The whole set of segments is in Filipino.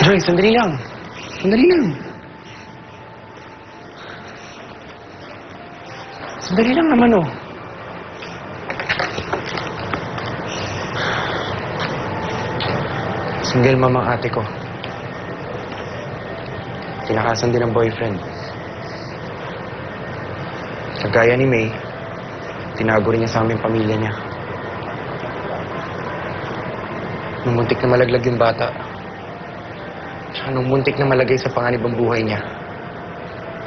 Joy, sandali lang. Sandali lang. Sandali lang naman, oh. Single mama ang ate ko. Tinakasan din ng boyfriend. Kagaya ni May, tinago rin niya sa aming pamilya niya. Nung muntik na malaglag yung bata, tsaka nung muntik na malagay sa panganib ang buhay niya,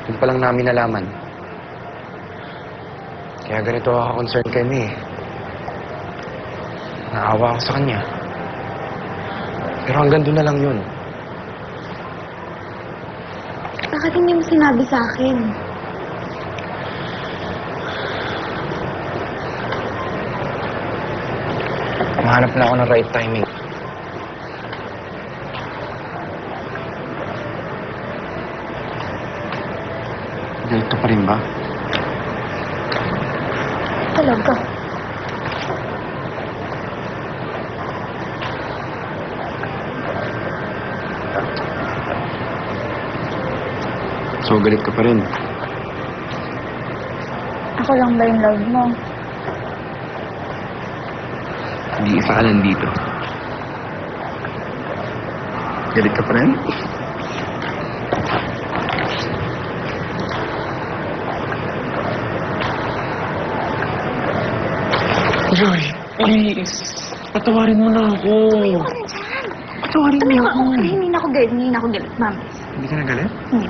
yun palang namin nalaman. Kaya ganito ako concerned kay May. Naawa ako sa kanya. Pero hanggang doon na lang yun. Bakit hindi mo sinabi sa akin? Mahanap na ako ng right timing. Galit ka pa rin ba? Talaga. So, galit ka pa rin. Ako lang ba yung love mo? Hindi isa ka lang dito. Galit ka pa rin? Joy, please. Patawarin mo na ako. Ayoko rin dyan. Patawarin mo ako. Hindi na ako galit. Hindi na ako galit, ma'am. Hindi ka na galit? Hindi.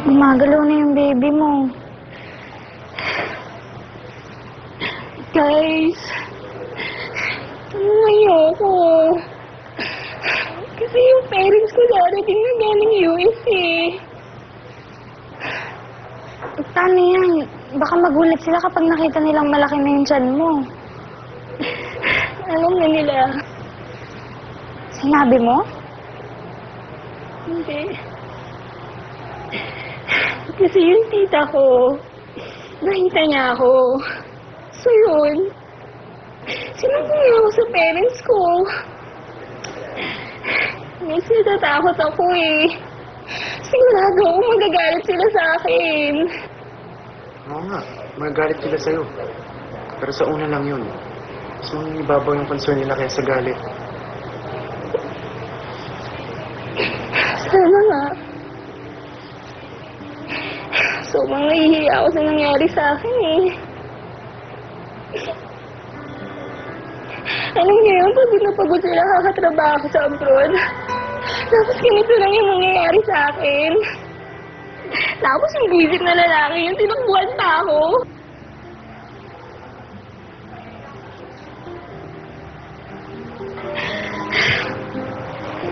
Gumagalaw na yung baby mo. Guys, ayoko. Kasi yung parents ko darating na galing US eh. Paano yan? Baka magulat sila kapag nakita nilang malaki na yung tiyan mo. Alam na nila. Sinabi mo? Hindi. Kasi yung tita ko, nakita niya ako. So yun, sinumbong niya ako sa parents ko. Miss, natatakot ako eh. Sigurado ako magagalit sila sa akin. Oo nga, magagalit sila sa'yo. Pero sa una lang yun. Mas ibabaw yung concern nila kaysa galit. Sana nga. Sobrang nahihiya ako sa nangyari sa akin eh. Alam niyo yun, pagod na pagod sila kakatrabaho sa abroad. Tapos ganito lang yung mangyayari sa akin. Tapos yung visit na lalaki yung tinakbuhan pa ako.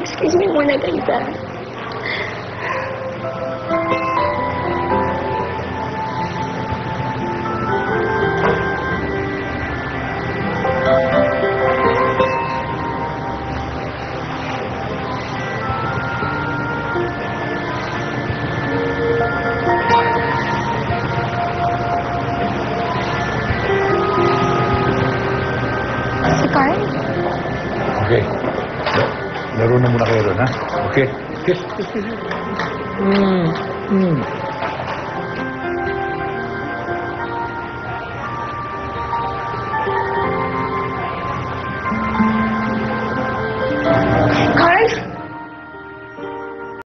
Excuse me muna, guys, ah. Si Carl? Okay. Laro na muna kayo doon, ha? Okay. Kiss.